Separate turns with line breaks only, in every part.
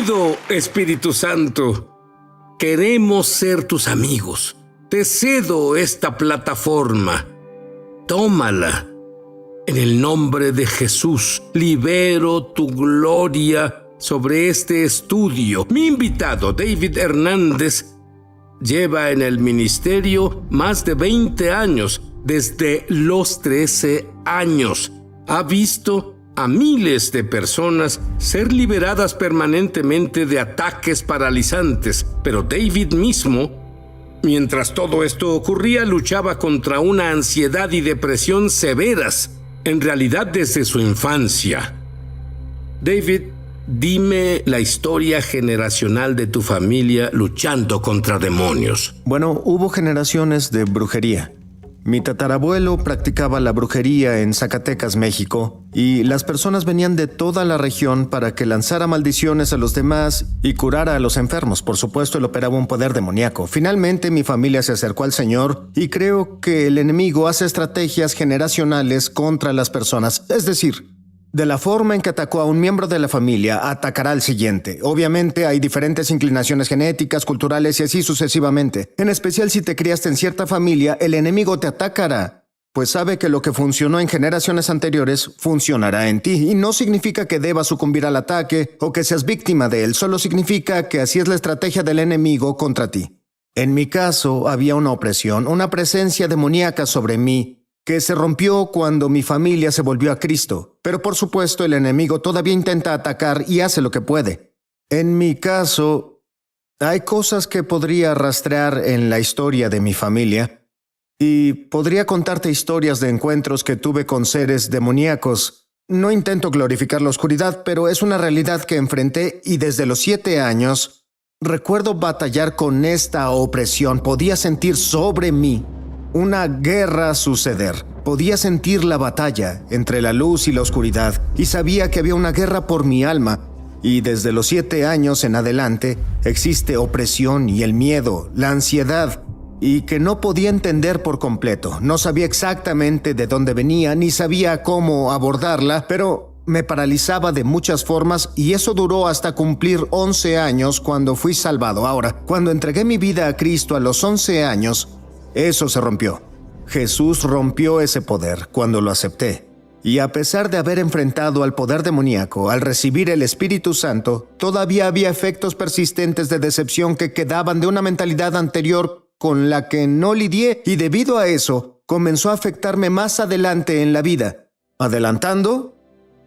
Bienvenido, Espíritu Santo. Queremos ser tus amigos. Te cedo esta plataforma. Tómala. En el nombre de Jesús, libero tu gloria sobre este estudio. Mi invitado, David Hernández, lleva en el ministerio más de 20 años, desde los 13 años. Ha visto a miles de personas ser liberadas permanentemente de ataques paralizantes, pero David mismo, mientras todo esto ocurría, luchaba contra una ansiedad y depresión severas, en realidad desde su infancia. David, dime la historia generacional de tu familia luchando contra demonios.
Bueno, hubo generaciones de brujería. Mi tatarabuelo practicaba la brujería en Zacatecas, México, y las personas venían de toda la región para que lanzara maldiciones a los demás y curara a los enfermos. Por supuesto, él operaba un poder demoníaco. Finalmente, mi familia se acercó al Señor y creo que el enemigo hace estrategias generacionales contra las personas. Es decir, de la forma en que atacó a un miembro de la familia, atacará al siguiente. Obviamente hay diferentes inclinaciones genéticas, culturales y así sucesivamente. En especial si te criaste en cierta familia, el enemigo te atacará, pues sabe que lo que funcionó en generaciones anteriores funcionará en ti. Y no significa que debas sucumbir al ataque o que seas víctima de él, solo significa que así es la estrategia del enemigo contra ti. En mi caso, había una opresión, una presencia demoníaca sobre mí, que se rompió cuando mi familia se volvió a Cristo. Pero por supuesto el enemigo todavía intenta atacar y hace lo que puede. En mi caso, hay cosas que podría rastrear en la historia de mi familia y podría contarte historias de encuentros que tuve con seres demoníacos. No intento glorificar la oscuridad, pero es una realidad que enfrenté y desde los 7 años recuerdo batallar con esta opresión. Podía sentir sobre mí una guerra suceder. Podía sentir la batalla entre la luz y la oscuridad y sabía que había una guerra por mi alma. Y desde los 7 años en adelante existe opresión y el miedo, la ansiedad, y que no podía entender por completo. No sabía exactamente de dónde venía ni sabía cómo abordarla, pero me paralizaba de muchas formas y eso duró hasta cumplir 11 años cuando fui salvado. Ahora, cuando entregué mi vida a Cristo a los 11 años, eso se rompió. Jesús rompió ese poder cuando lo acepté. Y a pesar de haber enfrentado al poder demoníaco, al recibir el Espíritu Santo, todavía había efectos persistentes de decepción que quedaban de una mentalidad anterior con la que no lidié, y debido a eso, comenzó a afectarme más adelante en la vida. Adelantando,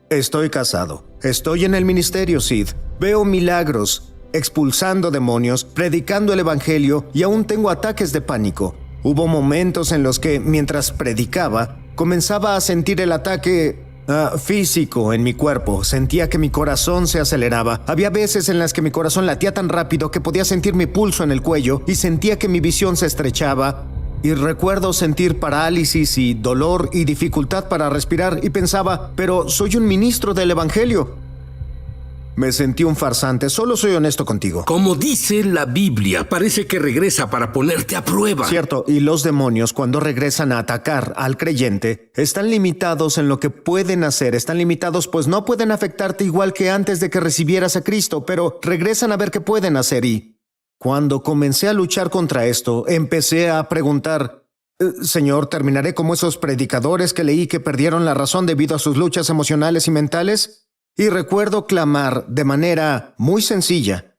estoy casado. Estoy en el ministerio, Sid. Veo milagros, expulsando demonios, predicando el evangelio y aún tengo ataques de pánico. Hubo momentos en los que, mientras predicaba, comenzaba a sentir el ataque físico en mi cuerpo. Sentía que mi corazón se aceleraba. Había veces en las que mi corazón latía tan rápido que podía sentir mi pulso en el cuello y sentía que mi visión se estrechaba. Y recuerdo sentir parálisis y dolor y dificultad para respirar y pensaba, pero soy un ministro del evangelio. Me sentí un farsante, solo soy honesto contigo.
Como dice la Biblia, parece que regresa para ponerte a prueba.
Cierto, y los demonios cuando regresan a atacar al creyente están limitados en lo que pueden hacer, están limitados pues no pueden afectarte igual que antes de que recibieras a Cristo, pero regresan a ver qué pueden hacer y cuando comencé a luchar contra esto, empecé a preguntar, Señor, ¿terminaré como esos predicadores que leí que perdieron la razón debido a sus luchas emocionales y mentales? Y recuerdo clamar de manera muy sencilla,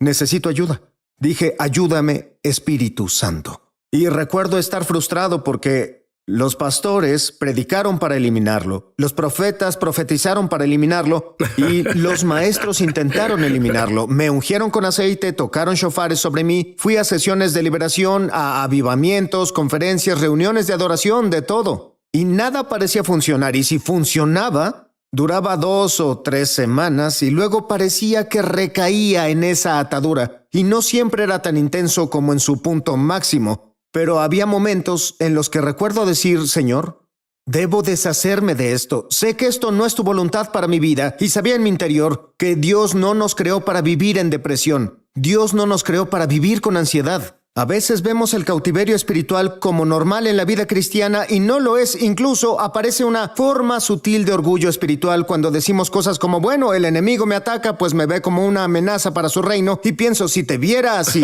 necesito ayuda. Dije, ayúdame, Espíritu Santo. Y recuerdo estar frustrado porque los pastores predicaron para eliminarlo, los profetas profetizaron para eliminarlo y los maestros intentaron eliminarlo. Me ungieron con aceite, tocaron shofares sobre mí, fui a sesiones de liberación, a avivamientos, conferencias, reuniones de adoración, de todo. Y nada parecía funcionar y si funcionaba, duraba 2 o 3 semanas y luego parecía que recaía en esa atadura y no siempre era tan intenso como en su punto máximo, pero había momentos en los que recuerdo decir, Señor, debo deshacerme de esto. Sé que esto no es tu voluntad para mi vida y sabía en mi interior que Dios no nos creó para vivir en depresión. Dios no nos creó para vivir con ansiedad. A veces vemos el cautiverio espiritual como normal en la vida cristiana y no lo es. Incluso aparece una forma sutil de orgullo espiritual cuando decimos cosas como, bueno, el enemigo me ataca, pues me ve como una amenaza para su reino, y pienso, si te viera así,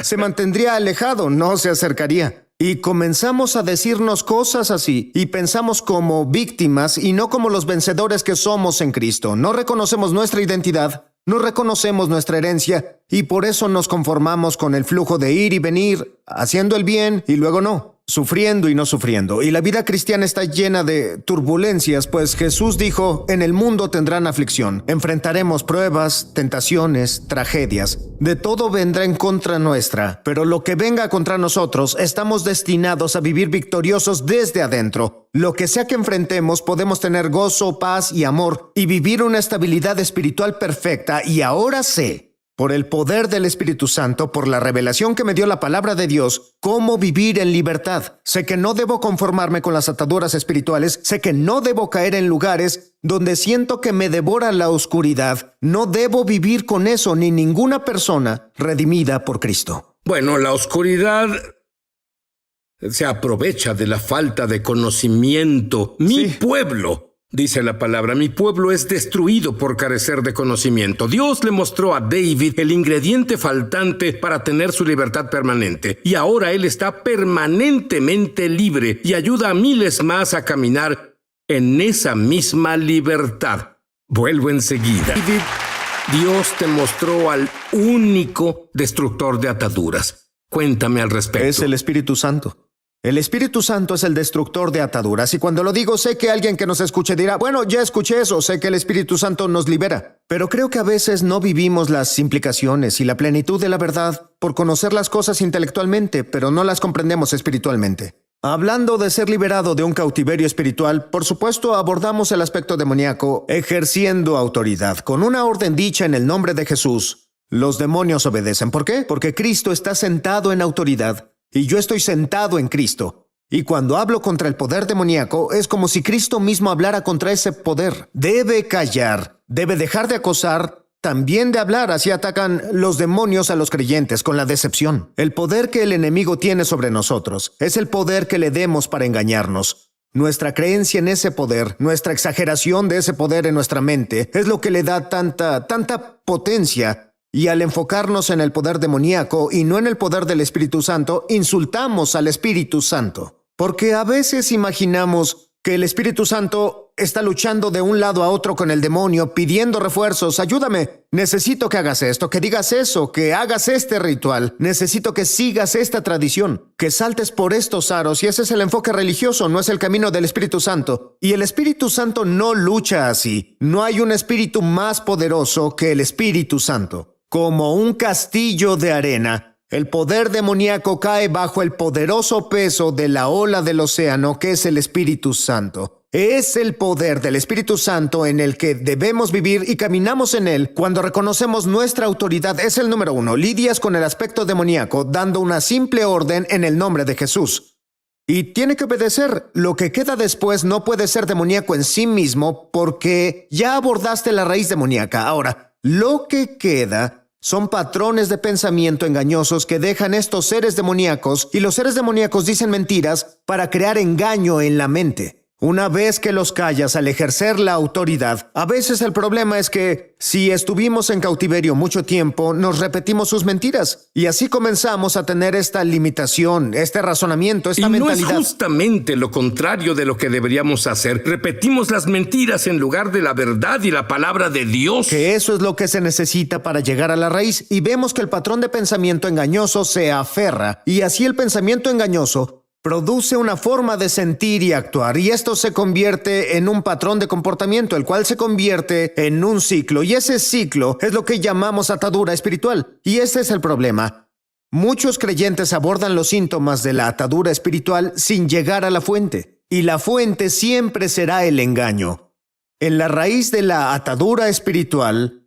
se mantendría alejado, no se acercaría. Y comenzamos a decirnos cosas así y pensamos como víctimas y no como los vencedores que somos en Cristo. No reconocemos nuestra identidad, no reconocemos nuestra herencia y por eso nos conformamos con el flujo de ir y venir, haciendo el bien y luego no, sufriendo y no sufriendo. Y la vida cristiana está llena de turbulencias, pues Jesús dijo, en el mundo tendrán aflicción, enfrentaremos pruebas, tentaciones, tragedias. De todo vendrá en contra nuestra, pero lo que venga contra nosotros, estamos destinados a vivir victoriosos desde adentro. Lo que sea que enfrentemos, podemos tener gozo, paz y amor y vivir una estabilidad espiritual perfecta. Y ahora sé, por el poder del Espíritu Santo, por la revelación que me dio la palabra de Dios, cómo vivir en libertad. Sé que no debo conformarme con las ataduras espirituales, sé que no debo caer en lugares donde siento que me devora la oscuridad. No debo vivir con eso ni ninguna persona redimida por Cristo.
Bueno, la oscuridad se aprovecha de la falta de conocimiento. Mi pueblo, dice la palabra, mi pueblo es destruido por carecer de conocimiento. Dios le mostró a David el ingrediente faltante para tener su libertad permanente. Y ahora él está permanentemente libre y ayuda a miles más a caminar en esa misma libertad. Vuelvo enseguida. Dios te mostró al único destructor de ataduras. Cuéntame al respecto.
Es el Espíritu Santo. El Espíritu Santo es el destructor de ataduras, y cuando lo digo sé que alguien que nos escuche dirá, bueno, ya escuché eso, sé que el Espíritu Santo nos libera. Pero creo que a veces no vivimos las implicaciones y la plenitud de la verdad por conocer las cosas intelectualmente, pero no las comprendemos espiritualmente. Hablando de ser liberado de un cautiverio espiritual, por supuesto abordamos el aspecto demoníaco ejerciendo autoridad. Con una orden dicha en el nombre de Jesús, los demonios obedecen. ¿Por qué? Porque Cristo está sentado en autoridad y yo estoy sentado en Cristo. Y cuando hablo contra el poder demoníaco, es como si Cristo mismo hablara contra ese poder. Debe callar, debe dejar de acosar, también de hablar. Así atacan los demonios a los creyentes con la decepción. El poder que el enemigo tiene sobre nosotros es el poder que le demos para engañarnos. Nuestra creencia en ese poder, nuestra exageración de ese poder en nuestra mente, es lo que le da tanta potencia. Y al enfocarnos en el poder demoníaco y no en el poder del Espíritu Santo, insultamos al Espíritu Santo. Porque a veces imaginamos que el Espíritu Santo está luchando de un lado a otro con el demonio, pidiendo refuerzos. Ayúdame, necesito que hagas esto, que digas eso, que hagas este ritual. Necesito que sigas esta tradición, que saltes por estos aros. Y ese es el enfoque religioso, no es el camino del Espíritu Santo. Y el Espíritu Santo no lucha así. No hay un espíritu más poderoso que el Espíritu Santo. Como un castillo de arena, el poder demoníaco cae bajo el poderoso peso de la ola del océano que es el Espíritu Santo. Es el poder del Espíritu Santo en el que debemos vivir y caminamos en él cuando reconocemos nuestra autoridad. Es el número 1. Lidias con el aspecto demoníaco dando una simple orden en el nombre de Jesús. Y tiene que obedecer. Lo que queda después no puede ser demoníaco en sí mismo porque ya abordaste la raíz demoníaca. Ahora, lo que queda son patrones de pensamiento engañosos que dejan estos seres demoníacos, y los seres demoníacos dicen mentiras para crear engaño en la mente. Una vez que los callas al ejercer la autoridad, a veces el problema es que si estuvimos en cautiverio mucho tiempo, nos repetimos sus mentiras. Y así comenzamos a tener esta limitación, este razonamiento, esta mentalidad.
Y no es justamente lo contrario de lo que deberíamos hacer. Repetimos las mentiras en lugar de la verdad y la palabra de Dios.
Que eso es lo que se necesita para llegar a la raíz. Y vemos que el patrón de pensamiento engañoso se aferra. Y así el pensamiento engañoso produce una forma de sentir y actuar, y esto se convierte en un patrón de comportamiento, el cual se convierte en un ciclo, y ese ciclo es lo que llamamos atadura espiritual. Y este es el problema. Muchos creyentes abordan los síntomas de la atadura espiritual sin llegar a la fuente, y la fuente siempre será el engaño. En la raíz de la atadura espiritual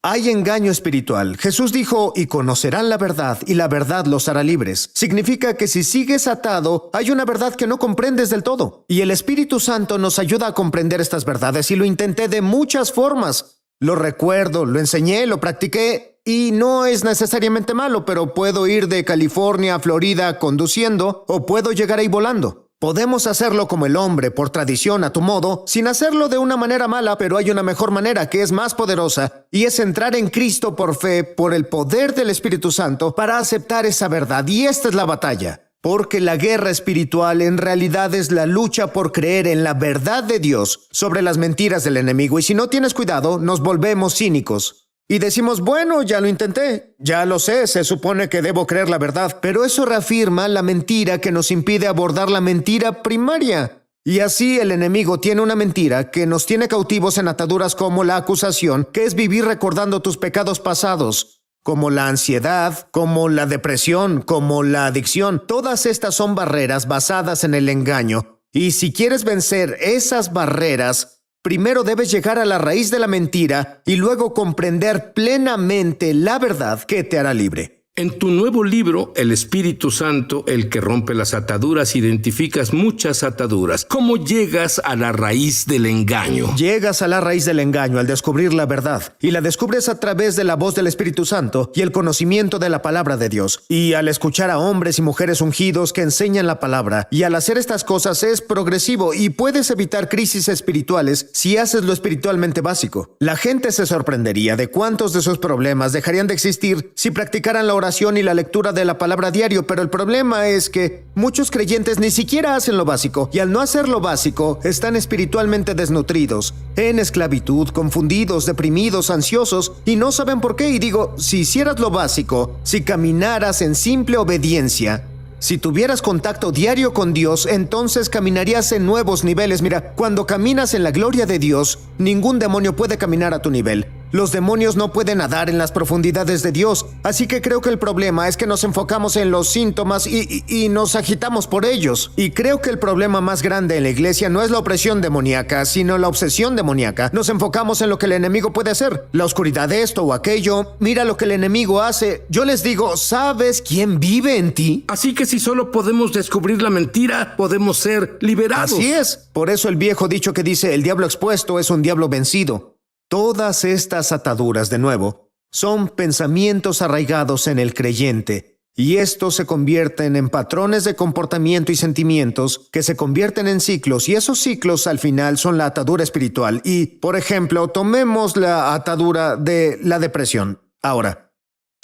hay engaño espiritual. Jesús dijo, y conocerán la verdad, y la verdad los hará libres. Significa que si sigues atado, hay una verdad que no comprendes del todo. Y el Espíritu Santo nos ayuda a comprender estas verdades, y lo intenté de muchas formas. Lo recuerdo, lo enseñé, lo practiqué, y no es necesariamente malo, pero puedo ir de California a Florida conduciendo o puedo llegar ahí volando. Podemos hacerlo como el hombre, por tradición, a tu modo, sin hacerlo de una manera mala, pero hay una mejor manera que es más poderosa, y es entrar en Cristo por fe, por el poder del Espíritu Santo, para aceptar esa verdad. Y esta es la batalla. Porque la guerra espiritual en realidad es la lucha por creer en la verdad de Dios sobre las mentiras del enemigo. Y si no tienes cuidado, nos volvemos cínicos. Y decimos, bueno, ya lo intenté, ya lo sé, se supone que debo creer la verdad, pero eso reafirma la mentira que nos impide abordar la mentira primaria. Y así el enemigo tiene una mentira que nos tiene cautivos en ataduras como la acusación, que es vivir recordando tus pecados pasados, como la ansiedad, como la depresión, como la adicción. Todas estas son barreras basadas en el engaño. Y si quieres vencer esas barreras, primero debes llegar a la raíz de la mentira y luego comprender plenamente la verdad que te hará libre.
En tu nuevo libro, El Espíritu Santo, el que rompe las ataduras, identificas muchas ataduras. ¿Cómo llegas a la raíz del engaño?
Llegas a la raíz del engaño al descubrir la verdad, y la descubres a través de la voz del Espíritu Santo y el conocimiento de la palabra de Dios. Y al escuchar a hombres y mujeres ungidos que enseñan la palabra, y al hacer estas cosas es progresivo y puedes evitar crisis espirituales si haces lo espiritualmente básico. La gente se sorprendería de cuántos de sus problemas dejarían de existir si practicaran la oración y la lectura de la palabra diario, pero el problema es que muchos creyentes ni siquiera hacen lo básico, y al no hacer lo básico, están espiritualmente desnutridos, en esclavitud, confundidos, deprimidos, ansiosos, y no saben por qué. Y digo, si hicieras lo básico, si caminaras en simple obediencia, si tuvieras contacto diario con Dios, entonces caminarías en nuevos niveles. Mira, cuando caminas en la gloria de Dios, ningún demonio puede caminar a tu nivel. Los demonios no pueden nadar en las profundidades de Dios, así que creo que el problema es que nos enfocamos en los síntomas y nos agitamos por ellos. Y creo que el problema más grande en la iglesia no es la opresión demoníaca, sino la obsesión demoníaca. Nos enfocamos en lo que el enemigo puede hacer, la oscuridad de esto o aquello. Mira lo que el enemigo hace. Yo les digo, ¿sabes quién vive en ti?
Así que si solo podemos descubrir la mentira, podemos ser liberados.
Así es. Por eso el viejo dicho que dice, el diablo expuesto es un diablo vencido. Todas estas ataduras, de nuevo, son pensamientos arraigados en el creyente, y estos se convierten en patrones de comportamiento y sentimientos que se convierten en ciclos, y esos ciclos al final son la atadura espiritual. Y, por ejemplo, tomemos la atadura de la depresión. Ahora,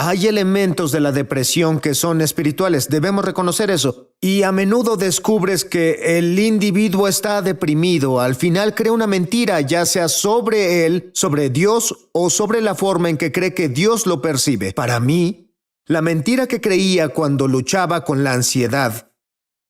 hay elementos de la depresión que son espirituales, debemos reconocer eso. Y a menudo descubres que el individuo está deprimido. Al final crea una mentira, ya sea sobre él, sobre Dios o sobre la forma en que cree que Dios lo percibe. Para mí, la mentira que creía cuando luchaba con la ansiedad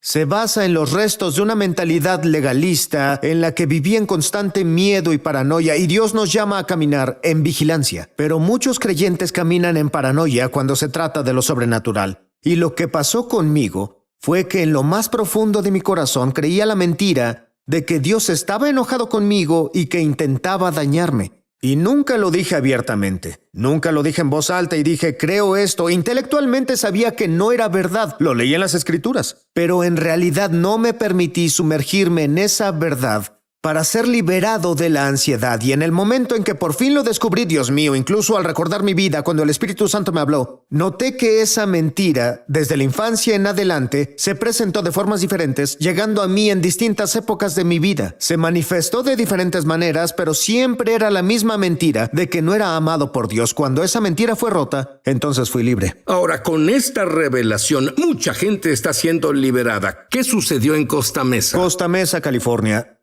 se basa en los restos de una mentalidad legalista en la que vivía en constante miedo y paranoia, y Dios nos llama a caminar en vigilancia. Pero muchos creyentes caminan en paranoia cuando se trata de lo sobrenatural. Y lo que pasó conmigo fue que en lo más profundo de mi corazón creía la mentira de que Dios estaba enojado conmigo y que intentaba dañarme. Y nunca lo dije abiertamente, nunca lo dije en voz alta y dije, creo esto. Intelectualmente sabía que no era verdad, lo leí en las Escrituras, pero en realidad no me permití sumergirme en esa verdad para ser liberado de la ansiedad. Y en el momento en que por fin lo descubrí, Dios mío, incluso al recordar mi vida cuando el Espíritu Santo me habló, noté que esa mentira, desde la infancia en adelante, se presentó de formas diferentes, llegando a mí en distintas épocas de mi vida. Se manifestó de diferentes maneras, pero siempre era la misma mentira de que no era amado por Dios. Cuando esa mentira fue rota, entonces fui libre.
Ahora, con esta revelación, mucha gente está siendo liberada. ¿Qué sucedió en Costa Mesa?
Costa Mesa, California.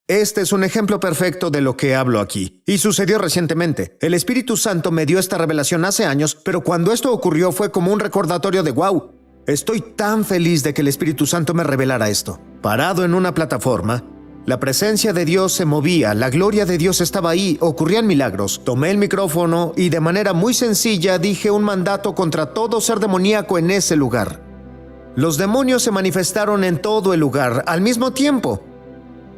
Este es un ejemplo perfecto de lo que hablo aquí, y sucedió recientemente. El Espíritu Santo me dio esta revelación hace años, pero cuando esto ocurrió fue como un recordatorio de wow. Estoy tan feliz de que el Espíritu Santo me revelara esto. Parado en una plataforma, la presencia de Dios se movía, la gloria de Dios estaba ahí, ocurrían milagros. Tomé el micrófono y de manera muy sencilla dije un mandato contra todo ser demoníaco en ese lugar. Los demonios se manifestaron en todo el lugar al mismo tiempo.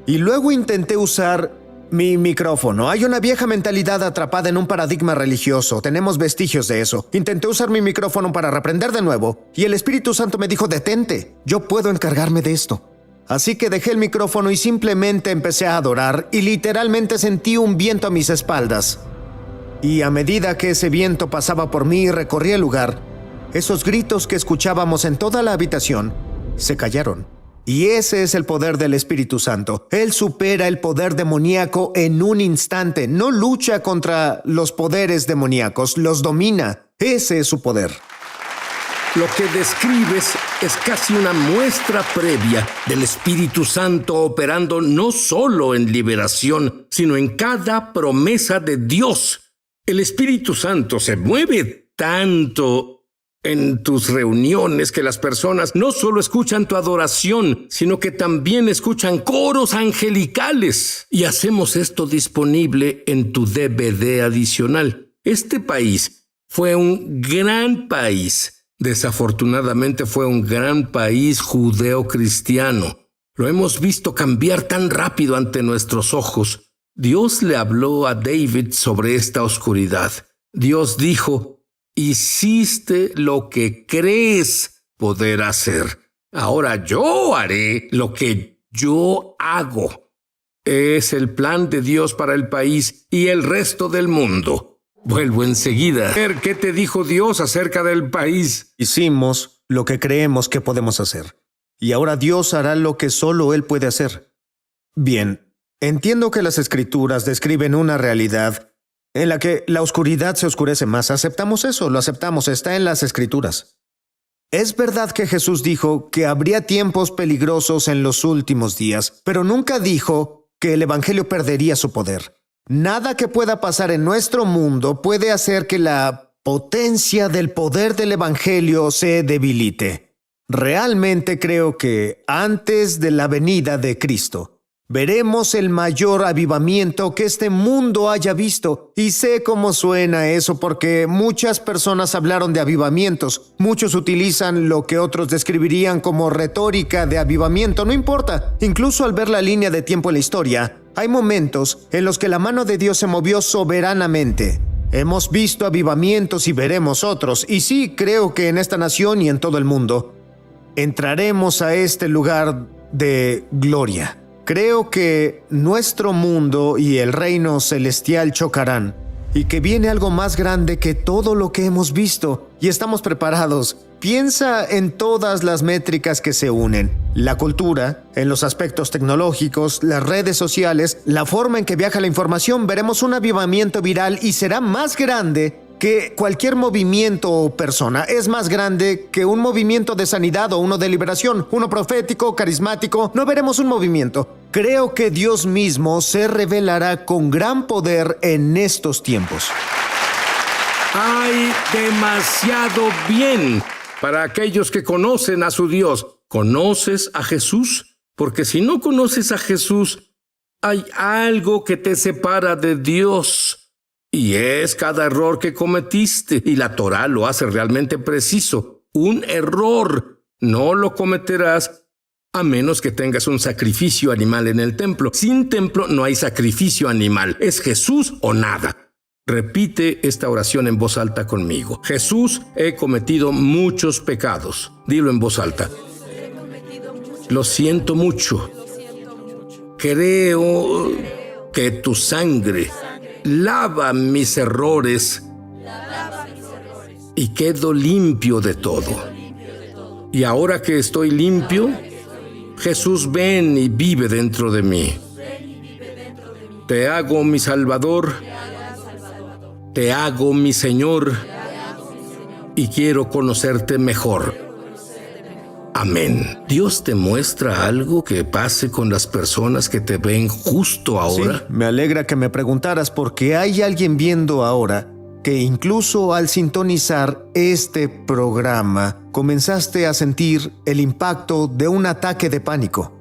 Y luego intenté usar mi micrófono. Hay una vieja mentalidad atrapada en un paradigma religioso. Tenemos vestigios de eso. Intenté usar mi micrófono para reprender de nuevo, y el Espíritu Santo me dijo, detente, yo puedo encargarme de esto. Así que dejé el micrófono y simplemente empecé a adorar, y literalmente sentí un viento a mis espaldas. Y a medida que ese viento pasaba por mí y recorría el lugar, esos gritos que escuchábamos en toda la habitación se callaron. Y ese es el poder del Espíritu Santo. Él supera el poder demoníaco en un instante. No lucha contra los poderes demoníacos, los domina. Ese es su poder.
Lo que describes es casi una muestra previa del Espíritu Santo operando no solo en liberación, sino en cada promesa de Dios. El Espíritu Santo se mueve tanto en tus reuniones que las personas no solo escuchan tu adoración, sino que también escuchan coros angelicales. Y hacemos esto disponible en tu DVD adicional. Este país fue un gran país. Desafortunadamente fue un gran país judeo-cristiano. Lo hemos visto cambiar tan rápido ante nuestros ojos. Dios le habló a David sobre esta oscuridad. Dios dijo: hiciste lo que crees poder hacer. Ahora yo haré lo que yo hago. Es el plan de Dios para el país y el resto del mundo. Vuelvo enseguida. ¿Qué te dijo Dios acerca del país?
Hicimos lo que creemos que podemos hacer. Y ahora Dios hará lo que solo Él puede hacer. Bien, entiendo que las Escrituras describen una realidad en la que la oscuridad se oscurece más. Aceptamos eso, lo aceptamos, está en las Escrituras. Es verdad que Jesús dijo que habría tiempos peligrosos en los últimos días, pero nunca dijo que el Evangelio perdería su poder. Nada que pueda pasar en nuestro mundo puede hacer que la potencia del poder del Evangelio se debilite. Realmente creo que antes de la venida de Cristo, veremos el mayor avivamiento que este mundo haya visto. Y sé cómo suena eso porque muchas personas hablaron de avivamientos. Muchos utilizan lo que otros describirían como retórica de avivamiento. No importa. Incluso al ver la línea de tiempo en la historia, hay momentos en los que la mano de Dios se movió soberanamente. Hemos visto avivamientos y veremos otros. Y sí, creo que en esta nación y en todo el mundo entraremos a este lugar de gloria. Creo que nuestro mundo y el reino celestial chocarán y que viene algo más grande que todo lo que hemos visto y estamos preparados. Piensa en todas las métricas que se unen. La cultura, en los aspectos tecnológicos, las redes sociales, la forma en que viaja la información. Veremos un avivamiento viral y será más grande que cualquier movimiento o persona. Es más grande que un movimiento de sanidad o uno de liberación, uno profético, carismático. No veremos un movimiento. Creo que Dios mismo se revelará con gran poder en estos tiempos.
Hay demasiado bien para aquellos que conocen a su Dios. ¿Conoces a Jesús? Porque si no conoces a Jesús, hay algo que te separa de Dios. Y es cada error que cometiste. Y la Torá lo hace realmente preciso. Un error no lo cometerás a menos que tengas un sacrificio animal en el templo. Sin templo no hay sacrificio animal. Es Jesús o nada. Repite esta oración en voz alta conmigo. Jesús, he cometido muchos pecados. Dilo en voz alta. Lo siento mucho. Creo que tu sangre lava mis errores y quedo limpio de todo. Y ahora que estoy limpio, Jesús, ven y vive dentro de mí. Te hago mi Salvador, te hago mi Señor y quiero conocerte mejor. Amén. ¿Dios te muestra algo que pase con las personas que te ven justo ahora?
Sí, me alegra que me preguntaras porque hay alguien viendo ahora que incluso al sintonizar este programa comenzaste a sentir el impacto de un ataque de pánico.